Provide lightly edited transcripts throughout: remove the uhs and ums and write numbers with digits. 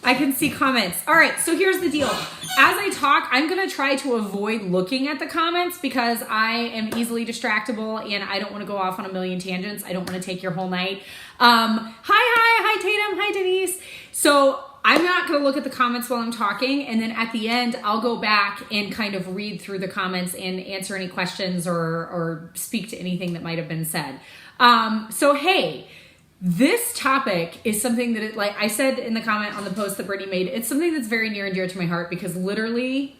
I can see comments. All right, so here's the deal. As I talk, I'm going to try to avoid looking at the comments because I am easily distractible and I don't want to go off on a million tangents. I don't want to take your whole night. Hi, Tatum. Hi, Denise. So I'm not going to look at the comments while I'm talking, and then at the end, I'll go back and kind of read through the comments and answer any questions or speak to anything that might have been said. So hey, this topic is something that, like I said in the comment on the post that Brittany made, it's something that's very near and dear to my heart because literally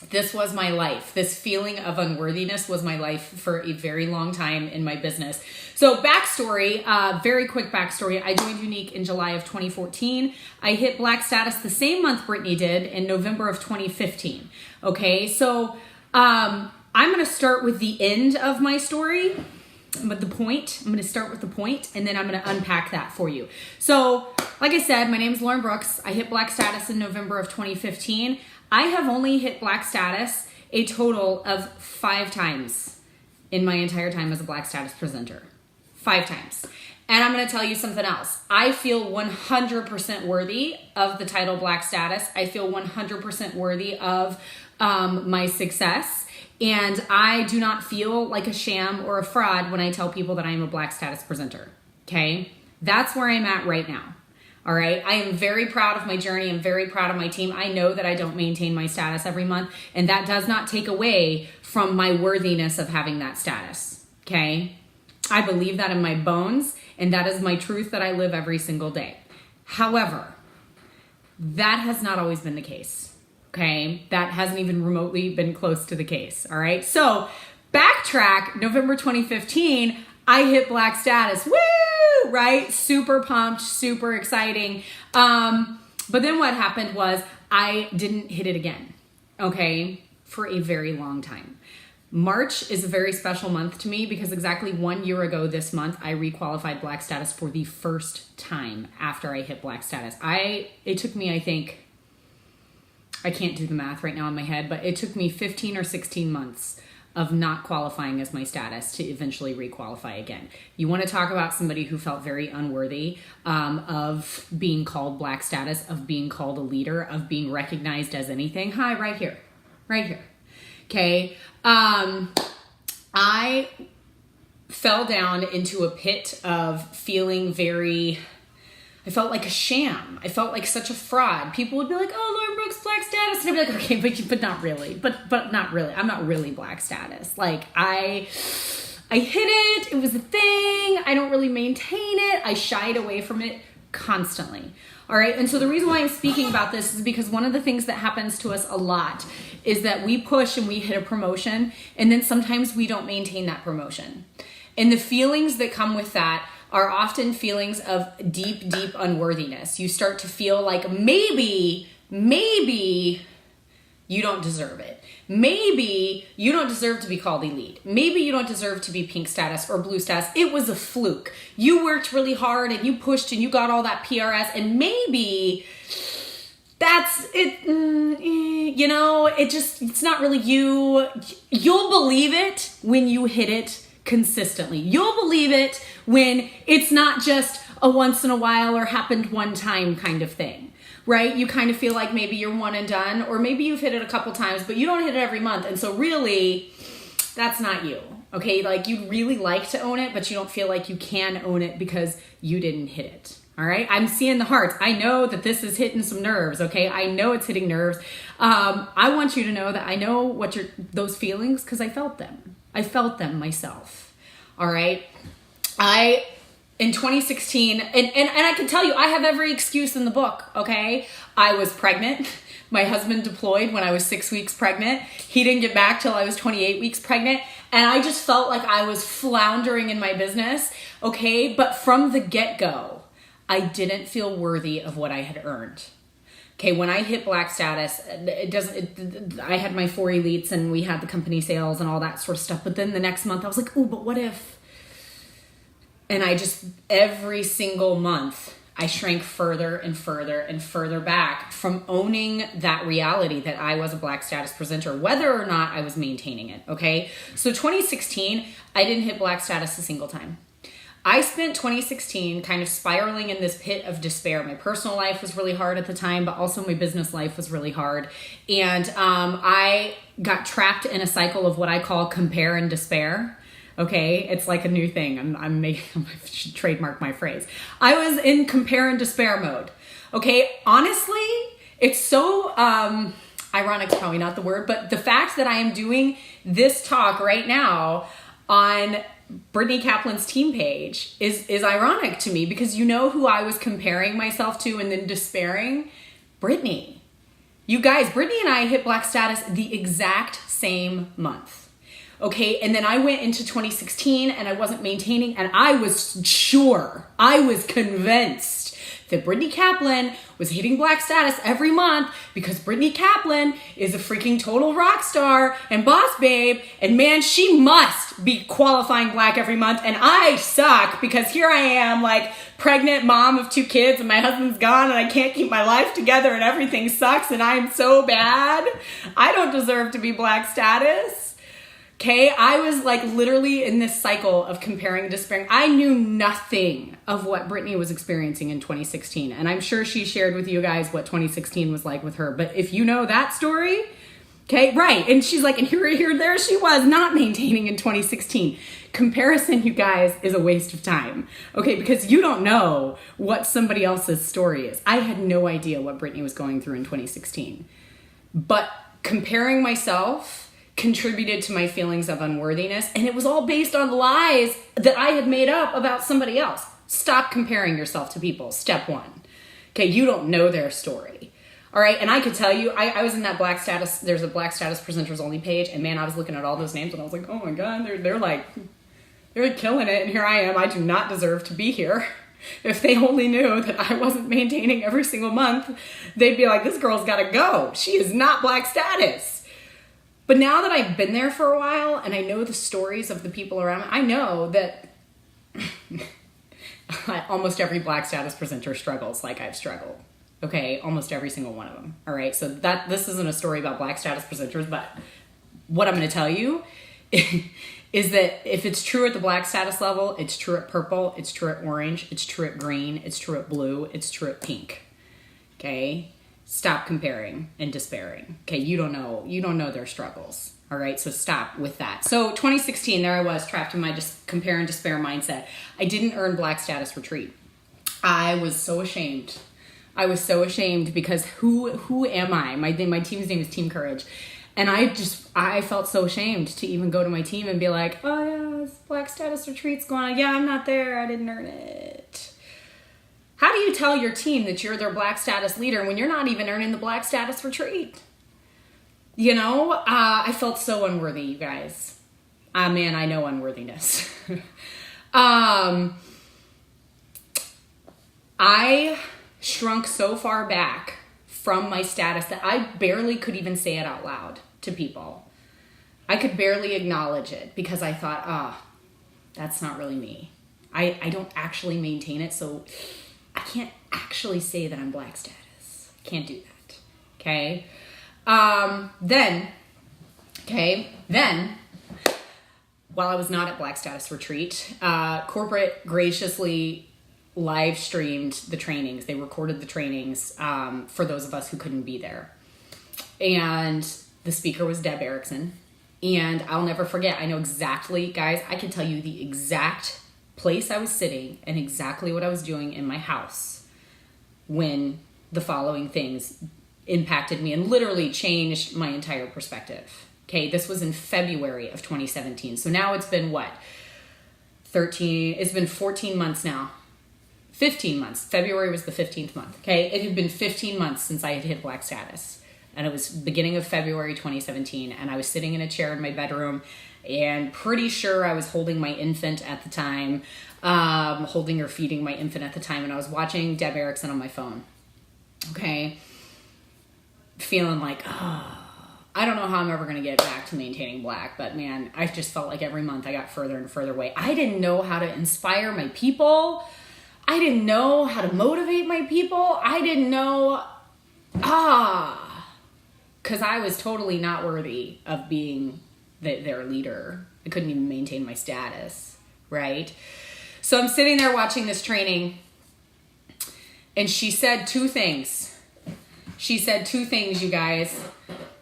this was my life. This feeling of unworthiness was my life for a very long time in my business. So backstory, very quick backstory. I joined Unique in July of 2014. I hit Black status the same month Brittany did in November of 2015. Okay, so I'm going to start with the end of my story. But the point, I'm going to start with the point and then I'm going to unpack that for you. So like I said, my name is Lauren Brooks. I hit Black status in November of 2015. I have only hit Black status a total of 5 times in my entire time as a Black status presenter. 5 times. And I'm going to tell you something else. I feel 100% worthy of the title Black status. I feel 100% worthy of my success. And I do not feel like a sham or a fraud when I tell people that I am a Black status presenter. Okay? That's where I'm at right now. All right? I am very proud of my journey. I'm very proud of my team. I know that I don't maintain my status every month, and that does not take away from my worthiness of having that status. Okay? I believe that in my bones, and that is my truth that I live every single day. However, that has not always been the case. Okay, that hasn't even remotely been close to the case. All right, so backtrack, November 2015, I hit Black status. Woo! Right? Super pumped, super exciting. But then what happened was I didn't hit it again. Okay, for a very long time. March is a very special month to me because exactly 1 year ago this month, I requalified Black status for the first time after I hit Black status. It took me, I think, I can't do the math right now in my head, but it took me 15 or 16 months of not qualifying as my status to eventually requalify again. You want to talk about somebody who felt very unworthy of being called Black status, of being called a leader, of being recognized as anything. Hi, right here. Okay. I fell down into a pit of feeling I felt like a sham. I felt like such a fraud. People would be like, oh, Lauren Brooks, Black status. And I'd be like, okay, but not really. But not really. I'm not really Black status. Like, I hit it. It was a thing. I don't really maintain it. I shied away from it constantly. All right. And so the reason why I'm speaking about this is because one of the things that happens to us a lot is that we push and we hit a promotion, and then sometimes we don't maintain that promotion. And the feelings that come with that are often feelings of deep, deep unworthiness. You start to feel like maybe you don't deserve it. Maybe you don't deserve to be called elite. Maybe you don't deserve to be pink status or blue status. It was a fluke. You worked really hard and you pushed and you got all that PRS, and maybe that's it. It's not really you. You'll believe it when you hit it consistently. You'll believe it when it's not just a once in a while or happened one time kind of thing, right? You kind of feel like maybe you're one and done, or maybe you've hit it a couple times, but you don't hit it every month. And so really, that's not you, okay? Like, you'd really like to own it, but you don't feel like you can own it because you didn't hit it, all right? I'm seeing the hearts. I know that this is hitting some nerves, okay? I know it's hitting nerves. I want you to know that I know those feelings because I felt them. I felt them myself. All right. In 2016, and I can tell you, I have every excuse in the book. Okay. I was pregnant. My husband deployed when I was 6 weeks pregnant. He didn't get back till I was 28 weeks pregnant. And I just felt like I was floundering in my business. Okay. But from the get-go, I didn't feel worthy of what I had earned. Okay, when I hit Black status, I had my 4 elites and we had the company sales and all that sort of stuff. But then the next month I was like, oh, but what if? And every single month, I shrank further and further and further back from owning that reality that I was a Black status presenter, whether or not I was maintaining it, okay? So 2016, I didn't hit Black status a single time. I spent 2016 kind of spiraling in this pit of despair. My personal life was really hard at the time, but also my business life was really hard. And I got trapped in a cycle of what I call compare and despair. Okay, it's like a new thing. I should trademark my phrase. I was in compare and despair mode. Okay, honestly, it's so ironic, probably not the word, but the fact that I am doing this talk right now on Brittany Kaplan's team page is ironic to me, because you know who I was comparing myself to and then despairing? Brittany. You guys, Brittany and I hit Black status the exact same month. Okay, and then I went into 2016 and I wasn't maintaining, and I was sure, I was convinced that Brittany Kaplan was hitting Black status every month because Brittany Kaplan is a freaking total rock star and boss babe, and man, she must be qualifying Black every month, and I suck because here I am, like, pregnant mom of 2 kids, and my husband's gone and I can't keep my life together and everything sucks and I'm so bad. I don't deserve to be Black status. Okay, I was like literally in this cycle of comparing and despairing. I knew nothing of what Brittany was experiencing in 2016. And I'm sure she shared with you guys what 2016 was like with her. But if you know that story, okay, right. And she's like, and here, there she was, not maintaining in 2016. Comparison, you guys, is a waste of time. Okay, because you don't know what somebody else's story is. I had no idea what Brittany was going through in 2016. But comparing myself contributed to my feelings of unworthiness, and it was all based on lies that I had made up about somebody else. Stop comparing yourself to people. Step 1. Okay, you don't know their story. All right, and I could tell you, I was in that Black status, there's a Black status presenters only page, and man, I was looking at all those names and I was like, oh my God, they're like killing it, and here I am. I do not deserve to be here. If they only knew that I wasn't maintaining every single month, they'd be like, this girl's gotta go. She is not Black status. But now that I've been there for a while and I know the stories of the people around me, I know that almost every Black status presenter struggles like I've struggled. Okay, almost every single one of them. All right, so this isn't a story about Black status presenters, but what I'm going to tell you is that if it's true at the Black status level, it's true at purple, it's true at orange, it's true at green, it's true at blue, it's true at pink. Okay? Stop comparing and despairing. Okay, you don't know their struggles. All right, so stop with that. So 2016, there I was trapped in my compare and despair mindset. I didn't earn Black status retreat. I was so ashamed. I was so ashamed because who am I? My team's name is Team Courage. And I felt so ashamed to even go to my team and be like, oh yeah, this Black status retreat's going on. Yeah, I'm not there. I didn't earn it. How do you tell your team that you're their Black status leader when you're not even earning the Black status retreat? You know, I felt so unworthy, you guys. Man, I know unworthiness. I shrunk so far back from my status that I barely could even say it out loud to people. I could barely acknowledge it because I thought, that's not really me. I don't actually maintain it, so I can't actually say that I'm Black status. Can't do that. Okay? Then, while I was not at Black status retreat, corporate graciously live streamed the trainings. They recorded the trainings for those of us who couldn't be there. And the speaker was Deb Erickson. And I'll never forget, I know exactly, guys, I can tell you the exact place I was sitting and exactly what I was doing in my house when the following things impacted me and literally changed my entire perspective. Okay, this was in February of 2017. So now it's been what? It's been 14 months now. 15 months. February was the 15th month. Okay, it had been 15 months since I had hit Black status. And it was beginning of February 2017. And I was sitting in a chair in my bedroom and pretty sure I was holding my infant at the time, holding or feeding my infant at the time. And I was watching Deb Erickson on my phone. Okay. Feeling like, I don't know how I'm ever going to get back to maintaining Black, but man, I just felt like every month I got further and further away. I didn't know how to inspire my people. I didn't know how to motivate my people. I didn't know, because I was totally not worthy of being their leader. I couldn't even maintain my status, right? So I'm sitting there watching this training, and she said two things. She said two things, you guys.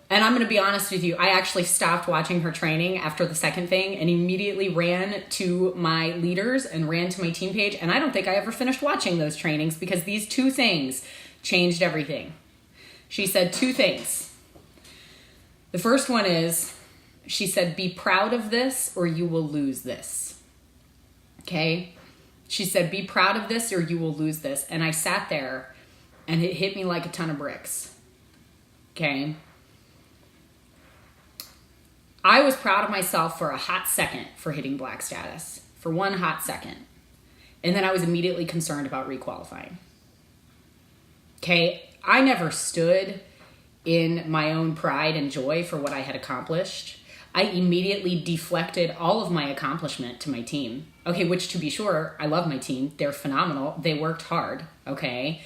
And I'm going to be honest with you. I actually stopped watching her training after the second thing and immediately ran to my leaders and ran to my team page. And I don't think I ever finished watching those trainings because these two things changed everything. She said two things. The first one is, she said, be proud of this or you will lose this. Okay? She said, be proud of this or you will lose this. And I sat there and it hit me like a ton of bricks. Okay? I was proud of myself for a hot second for hitting black status. For one hot second. And then I was immediately concerned about requalifying. Okay? I never stood in my own pride and joy for what I had accomplished. I immediately deflected all of my accomplishment to my team. Okay, which to be sure, I love my team. They're phenomenal. They worked hard, okay?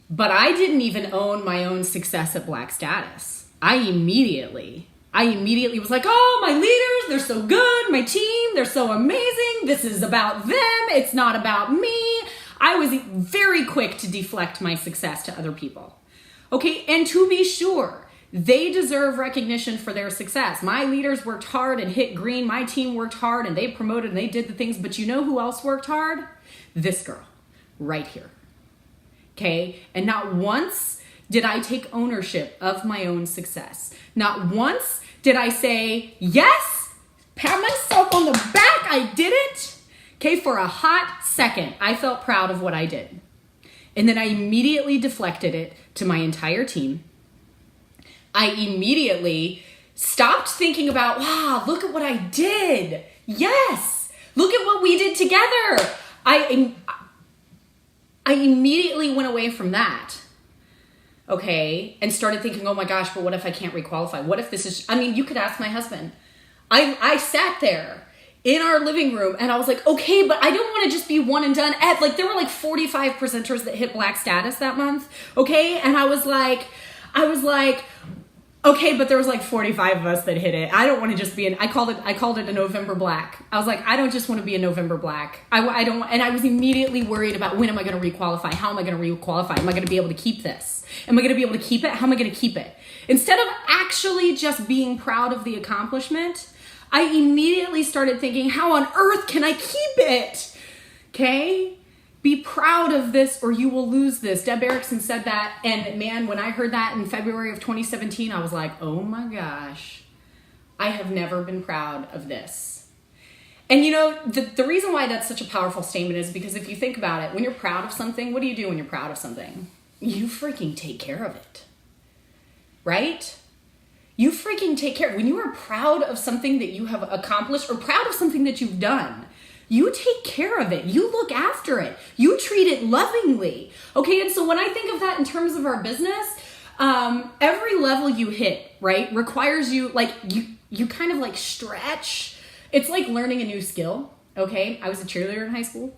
But I didn't even own my own success at black status. I immediately was like, oh, my leaders, they're so good. My team, they're so amazing. This is about them. It's not about me. I was very quick to deflect my success to other people. Okay, and to be sure, they deserve recognition for their success. My leaders worked hard and hit green. My team worked hard and they promoted and they did the things. But you know who else worked hard? This girl right here. Okay, and not once did I take ownership of my own success. Not once did I say, yes, pat myself on the back, I did it. Okay, for a hot second, I felt proud of what I did. And then I immediately deflected it to my entire team. I immediately stopped thinking about, wow, look at what I did. Yes, look at what we did together. I immediately went away from that. Okay, and started thinking, oh my gosh, but what if I can't requalify? What if this is, I mean, you could ask my husband. I sat there in our living room and I was like, okay, but I don't want to just be one and done. There were like 45 presenters that hit black status that month. Okay, and I was like, okay, but there was like 45 of us that hit it. I don't want to just be I called it a November black. I was like, I don't just want to be a November black. I don't, and I was immediately worried about when am I going to requalify? How am I going to requalify? Am I going to be able to keep this? Am I going to be able to keep it? How am I going to keep it? Instead of actually just being proud of the accomplishment, I immediately started thinking, how on earth can I keep it? Okay? Be proud of this or you will lose this. Deb Erickson said that. And man, when I heard that in February of 2017, I was like, oh my gosh, I have never been proud of this. And you know, the reason why that's such a powerful statement is because if you think about it, when you're proud of something, what do you do when you're proud of something? You freaking take care of it, right? You freaking take care. When you are proud of something that you have accomplished or proud of something that you've done, you take care of it. You look after it. You treat it lovingly. Okay, and so when I think of that in terms of our business, every level you hit, right, requires you, like, you kind of like stretch. It's like learning a new skill, okay? I was a cheerleader in high school.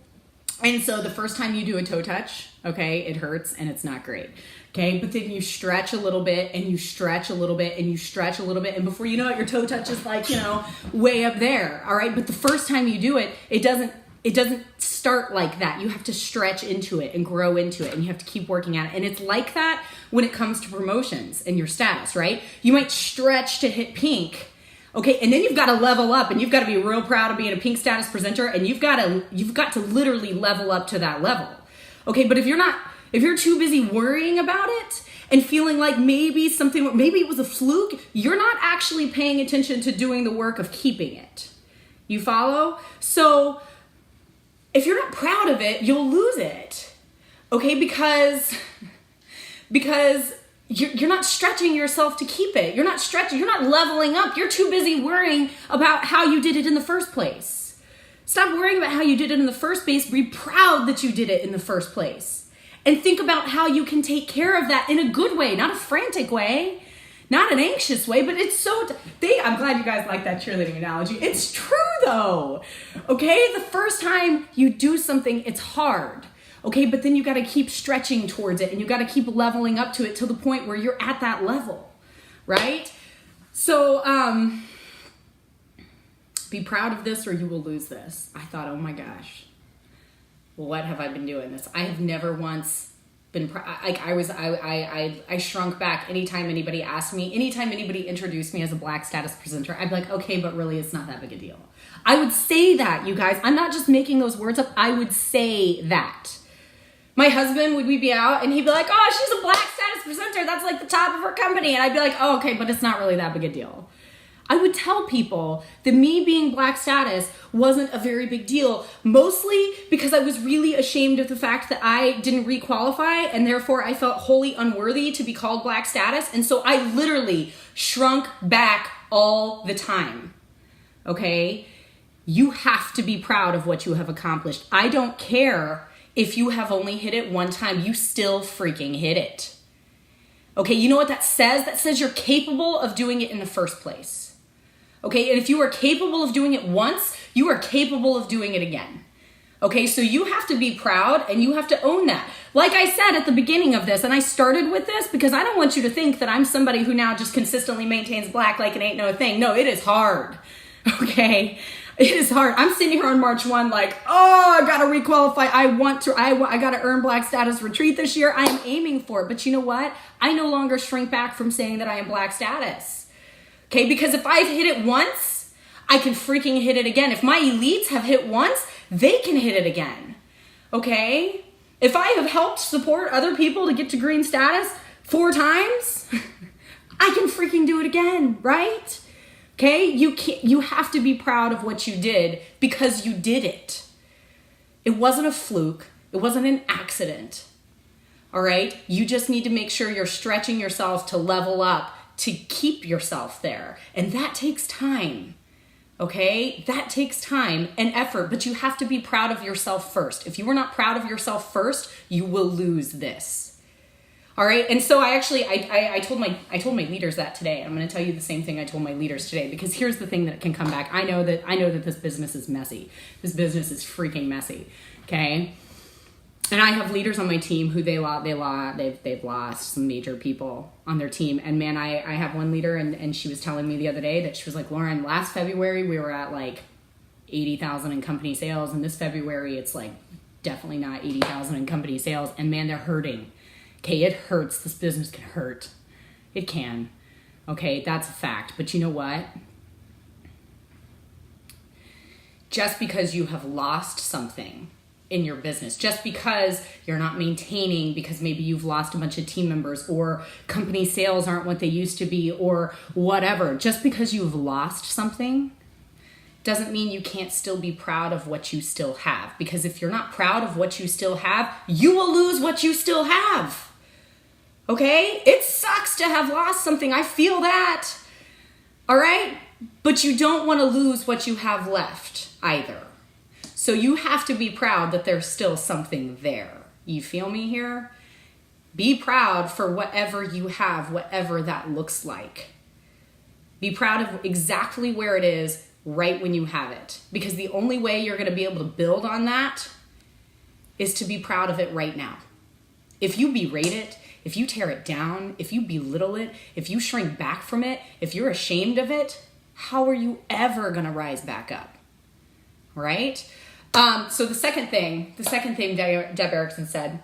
And so the first time you do a toe touch, okay, it hurts and it's not great. Okay, but then you stretch a little bit and you stretch a little bit and you stretch a little bit. And before you know it, your toe touch is like, way up there. All right. But the first time you do it, it doesn't start like that. You have to stretch into it and grow into it and you have to keep working at it. And it's like that when it comes to promotions and your status, right? You might stretch to hit pink. Okay, and then you've got to level up and you've got to be real proud of being a pink status presenter and you've got to literally level up to that level. Okay, but if you're too busy worrying about it and feeling like maybe it was a fluke, you're not actually paying attention to doing the work of keeping it. You follow? So if you're not proud of it, you'll lose it. Okay, because you're not stretching yourself to keep it. You're not stretching, you're not leveling up. You're too busy worrying about how you did it in the first place. Stop worrying about how you did it in the first place. Be proud that you did it in the first place. And think about how you can take care of that in a good way, not a frantic way, not an anxious way, but it's I'm glad you guys like that cheerleading analogy. It's true though. Okay, the first time you do something, it's hard. Okay, but then you got to keep stretching towards it and you got to keep leveling up to it to the point where you're at that level, right? So Be proud of this or you will lose this. I thought, oh my gosh, what have I been doing this? I have never once been, I shrunk back anytime anybody asked me, anytime anybody introduced me as a Black status presenter, I'd be like, okay, but really it's not that big a deal. I would say that, you guys. I'm not just making those words up. I would say that. My husband, would we be out and he'd be like, oh, she's a Black status presenter. That's like the top of her company. And I'd be like, oh, okay, but it's not really that big a deal. I would tell people that me being Black status wasn't a very big deal, mostly because I was really ashamed of the fact that I didn't re-qualify and therefore I felt wholly unworthy to be called Black status. And so I literally shrunk back all the time. Okay? You have to be proud of what you have accomplished. I don't care if you have only hit it one time, you still freaking hit it. Okay, you know what that says? That says you're capable of doing it in the first place. Okay, and if you are capable of doing it once, you are capable of doing it again. Okay, so you have to be proud and you have to own that. Like I said at the beginning of this, and I started with this because I don't want you to think that I'm somebody who now just consistently maintains Black like it ain't no thing. No, it is hard. Okay, it is hard. I'm sitting here on March 1 like, oh, I gotta requalify. I gotta earn Black status retreat this year. I am aiming for it. But you know what? I no longer shrink back from saying that I am Black status. Okay, because if I've hit it once, I can freaking hit it again. If my elites have hit once, they can hit it again. Okay? If I have helped support other people to get to green status 4 times, I can freaking do it again, right? Okay? You have to be proud of what you did because you did it. It wasn't a fluke. It wasn't an accident. All right? You just need to make sure you're stretching yourself to level up to keep yourself there. And that takes time. Okay? That takes time and effort, but you have to be proud of yourself first. If you are not proud of yourself first, you will lose this. All right? And so I told my leaders that today. I'm going to tell you the same thing I told my leaders today, because here's the thing that can come back. I know that this business is messy. This business is freaking messy. Okay? And I have leaders on my team who they've lost some major people on their team. And man, I have one leader and she was telling me the other day that she was like, Lauren, last February we were at like 80,000 in company sales. And this February it's like definitely not 80,000 in company sales. And man, they're hurting. Okay, it hurts. This business can hurt. It can. Okay, that's a fact. But you know what? Just because you have lost something in your business, just because you're not maintaining, because maybe you've lost a bunch of team members or company sales aren't what they used to be or whatever, just because you've lost something doesn't mean you can't still be proud of what you still have. Because if you're not proud of what you still have, you will lose what you still have. Okay? It sucks to have lost something. I feel that. All right? But you don't want to lose what you have left either. So you have to be proud that there's still something there. You feel me here? Be proud for whatever you have, whatever that looks like. Be proud of exactly where it is right when you have it. Because the only way you're going to be able to build on that is to be proud of it right now. If you berate it, if you tear it down, if you belittle it, if you shrink back from it, if you're ashamed of it, how are you ever going to rise back up? Right? So the second thing Deb Erickson said,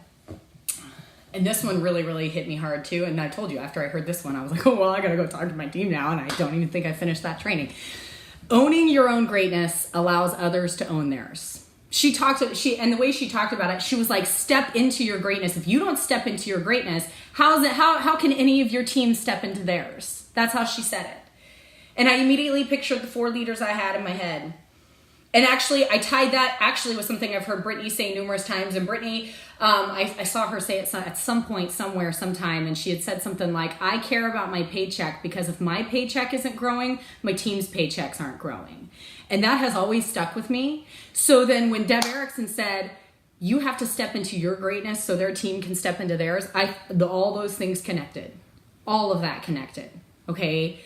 and this one really, really hit me hard too. And I told you after I heard this one, I was like, oh, well, I got to go talk to my team now. And I don't even think I finished that training. Owning your own greatness allows others to own theirs. And the way she talked about it, she was like, step into your greatness. If you don't step into your greatness, how can any of your team step into theirs? That's how she said it. And I immediately pictured the 4 leaders I had in my head. And actually, I tied that actually with something I've heard Brittany say numerous times. And Brittany, I saw her say it at some point, somewhere, sometime. And she had said something like, I care about my paycheck because if my paycheck isn't growing, my team's paychecks aren't growing. And that has always stuck with me. So then when Deb Erickson said, you have to step into your greatness so their team can step into theirs, all those things connected. All of that connected. Okay?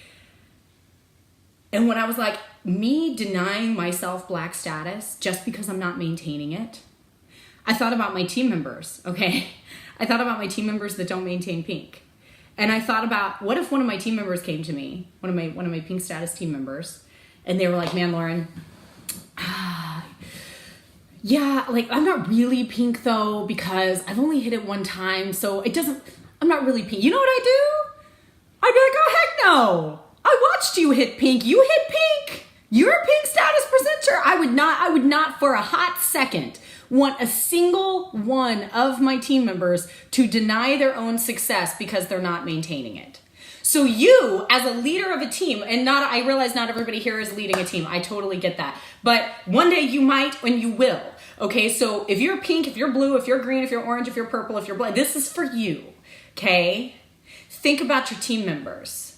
And when I was like, me denying myself Black status just because I'm not maintaining it, I thought about my team members, okay? I thought about my team members that don't maintain pink. And I thought about, what if one of my team members came to me, one of my pink status team members, And they were like, man, Lauren, yeah, like I'm not really pink though, because I've only hit it one time. So I'm not really pink. You know what I do? I'd be like, oh, heck no. I watched you hit pink. You hit pink. You're a pink status presenter. I would not for a hot second want a single one of my team members to deny their own success because they're not maintaining it. So you, as a leader of a team, and I realize not everybody here is leading a team. I totally get that. But one day you might and you will. Okay, so if you're pink, if you're blue, if you're green, if you're orange, if you're purple, if you're black, this is for you. Okay? Think about your team members.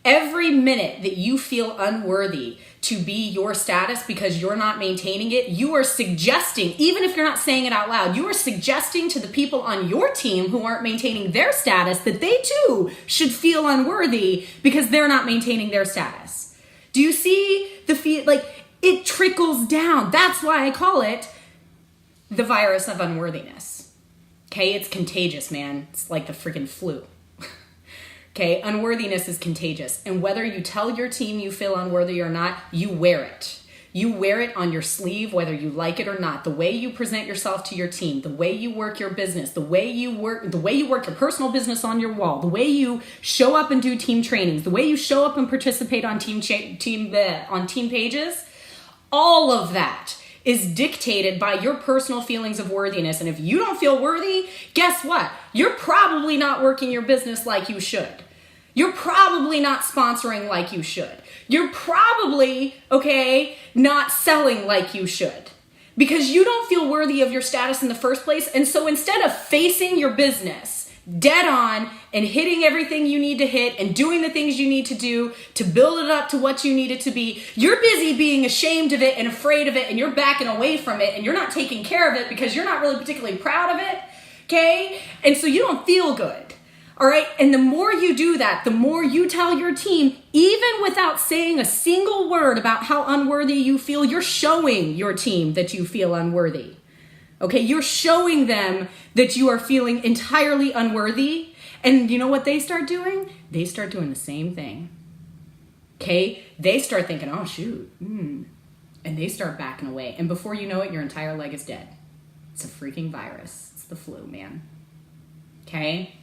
Every minute that you feel unworthy to be your status because you're not maintaining it, you are suggesting, even if you're not saying it out loud, you are suggesting to the people on your team who aren't maintaining their status that they too should feel unworthy because they're not maintaining their status. Do you see the feel? Like, it trickles down. That's why I call it the virus of unworthiness. Okay, it's contagious, man. It's like the freaking flu. Okay, unworthiness is contagious. And whether you tell your team you feel unworthy or not, you wear it. You wear it on your sleeve, whether you like it or not. The way you present yourself to your team, the way you work your business, the way you work your personal business on your wall, the way you show up and do team trainings, the way you show up and participate on team pages, all of that is dictated by your personal feelings of worthiness. And if you don't feel worthy, guess what? You're probably not working your business like you should. You're probably not sponsoring like you should. You're probably, not selling like you should because you don't feel worthy of your status in the first place. And so instead of facing your business dead on and hitting everything you need to hit and doing the things you need to do to build it up to what you need it to be, you're busy being ashamed of it and afraid of it, and you're backing away from it, and you're not taking care of it because you're not really particularly proud of it, okay? And so you don't feel good, all right? And the more you do that, the more you tell your team, even without saying a single word about how unworthy you feel, you're showing your team that you feel unworthy. Okay, you're showing them that you are feeling entirely unworthy. And you know what they start doing? They start doing the same thing. Okay, they start thinking, oh, shoot. And they start backing away. And before you know it, your entire leg is dead. It's a freaking virus. It's the flu, man. Okay?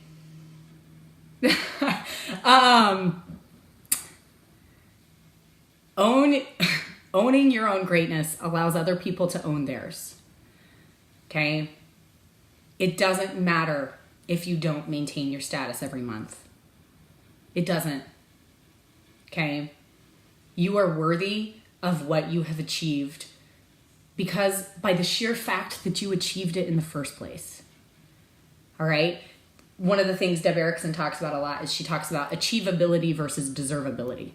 Owning your own greatness allows other people to own theirs. Okay? It doesn't matter if you don't maintain your status every month. It doesn't. Okay? You are worthy of what you have achieved because by the sheer fact that you achieved it in the first place. All right? One of the things Deb Erickson talks about a lot is she talks about achievability versus deservability.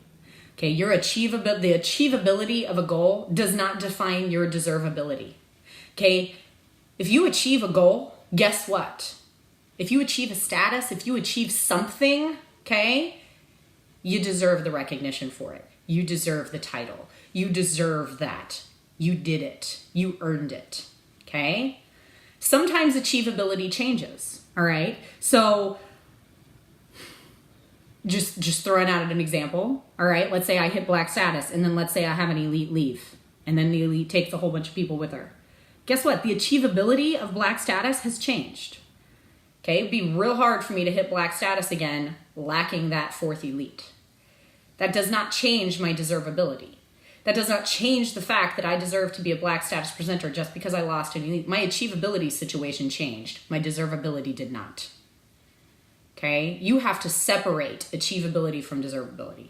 Okay? The achievability of a goal does not define your deservability. Okay? If you achieve a goal, guess what? If you achieve a status, if you achieve something, okay, you deserve the recognition for it. You deserve the title. You deserve that. You did it. You earned it, okay? Sometimes achievability changes, all right? So just throwing out an example, all right? Let's say I hit black status, and then let's say I have an elite leave, and then the elite takes a whole bunch of people with her. Guess what? The achievability of black status has changed. Okay, it'd be real hard for me to hit black status again, lacking that fourth elite. That does not change my deservability. That does not change the fact that I deserve to be a black status presenter just because I lost an elite. My achievability situation changed. My deservability did not. Okay, you have to separate achievability from deservability.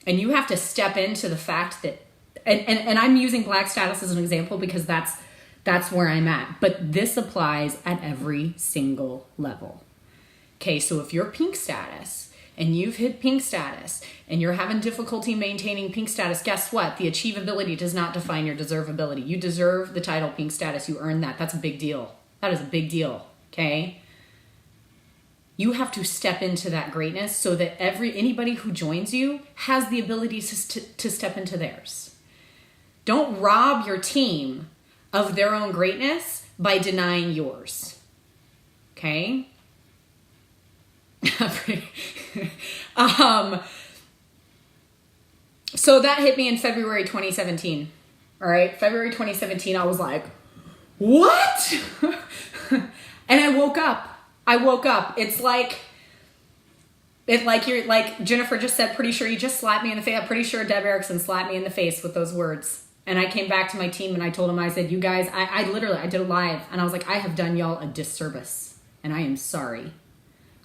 And you have to step into the fact that, and I'm using black status as an example because that's where I'm at. But this applies at every single level. Okay, so if you're pink status and you've hit pink status and you're having difficulty maintaining pink status, guess what? The achievability does not define your deservability. You deserve the title pink status. You earn that. That's a big deal. That is a big deal, okay? You have to step into that greatness so that anybody who joins you has the ability to step into theirs. Don't rob your team of their own greatness by denying yours. Okay? So that hit me in February 2017. All right. February 2017, I was like, what? And I woke up. It's like you're like Jennifer just said, pretty sure you just slapped me in the face. I'm pretty sure Deb Erickson slapped me in the face with those words. And I came back to my team and I told them, I said, you guys, I did a live and I was like, I have done y'all a disservice and I am sorry.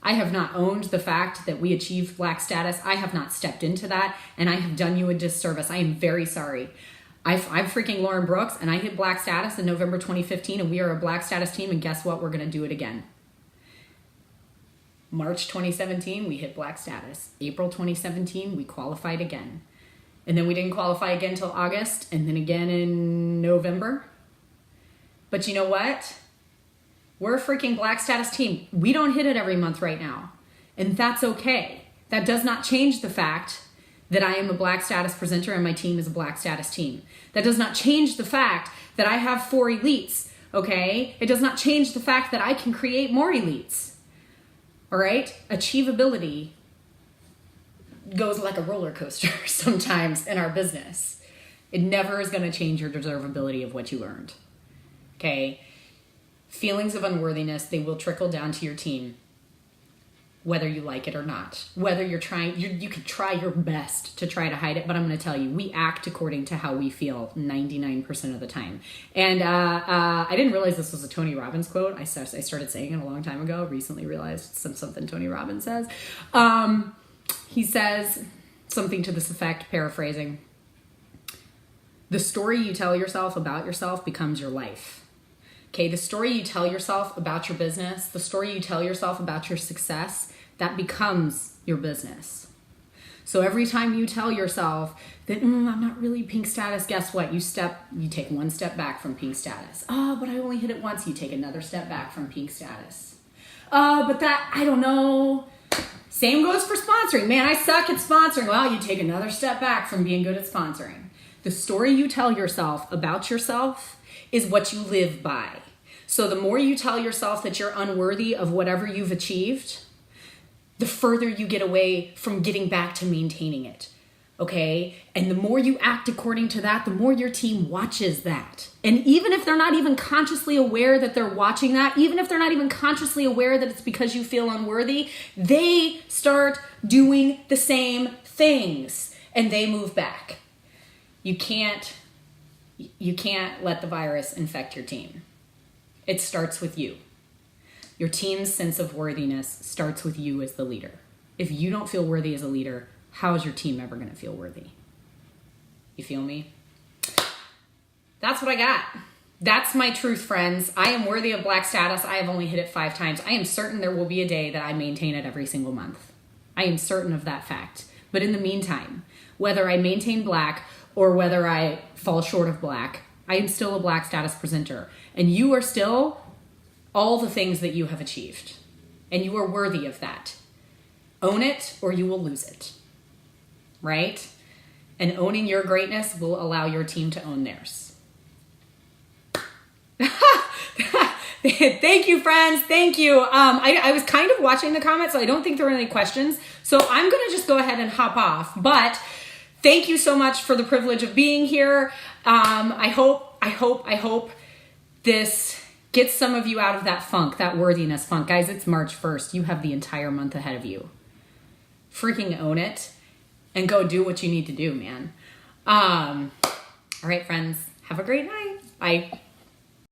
I have not owned the fact that we achieved Black status. I have not stepped into that and I have done you a disservice. I am very sorry. I'm freaking Lauren Brooks and I hit Black status in November 2015 and we are a Black status team and guess what? We're going to do it again. March 2017, we hit Black status. April 2017, we qualified again. And then we didn't qualify again until August, and then again in November. But you know what? We're a freaking Black status team. We don't hit it every month right now. And that's okay. That does not change the fact that I am a Black status presenter and my team is a Black status team. That does not change the fact that I have 4 elites, okay? It does not change the fact that I can create more elites, all right? Achievability goes like a roller coaster sometimes in our business. It never is going to change your deservability of what you earned. Okay? Feelings of unworthiness, they will trickle down to your team, whether you like it or not. Whether you're trying, you can try your best to try to hide it, but I'm going to tell you, we act according to how we feel 99% of the time. And I didn't realize this was a Tony Robbins quote. I started saying it a long time ago. Recently realized something Tony Robbins says. He says something to this effect, paraphrasing. The story you tell yourself about yourself becomes your life. Okay, the story you tell yourself about your business, the story you tell yourself about your success, that becomes your business. So every time you tell yourself that I'm not really pink status, guess what? You take one step back from pink status. Oh, but I only hit it once. You take another step back from pink status. But that, I don't know. Same goes for sponsoring. Man, I suck at sponsoring. Well, you take another step back from being good at sponsoring. The story you tell yourself about yourself is what you live by. So the more you tell yourself that you're unworthy of whatever you've achieved, the further you get away from getting back to maintaining it. Okay? And the more you act according to that, the more your team watches that. And even if they're not even consciously aware that they're watching that, even if they're not even consciously aware that it's because you feel unworthy, they start doing the same things and they move back. You can't let the virus infect your team. It starts with you. Your team's sense of worthiness starts with you as the leader. If you don't feel worthy as a leader, how is your team ever going to feel worthy? You feel me? That's what I got. That's my truth, friends. I am worthy of Black status. I have only hit it 5 times. I am certain there will be a day that I maintain it every single month. I am certain of that fact. But in the meantime, whether I maintain Black or whether I fall short of Black, I am still a Black status presenter. And you are still all the things that you have achieved. And you are worthy of that. Own it or you will lose it. Right? And owning your greatness will allow your team to own theirs. Thank you, friends. Thank you. I was kind of watching the comments, so I don't think there were any questions. So I'm going to just go ahead and hop off. But thank you so much for the privilege of being here. I hope this gets some of you out of that funk, that worthiness funk. Guys, it's March 1st. You have the entire month ahead of you. Freaking own it and go do what you need to do, man. All right, friends. Have a great night. Bye.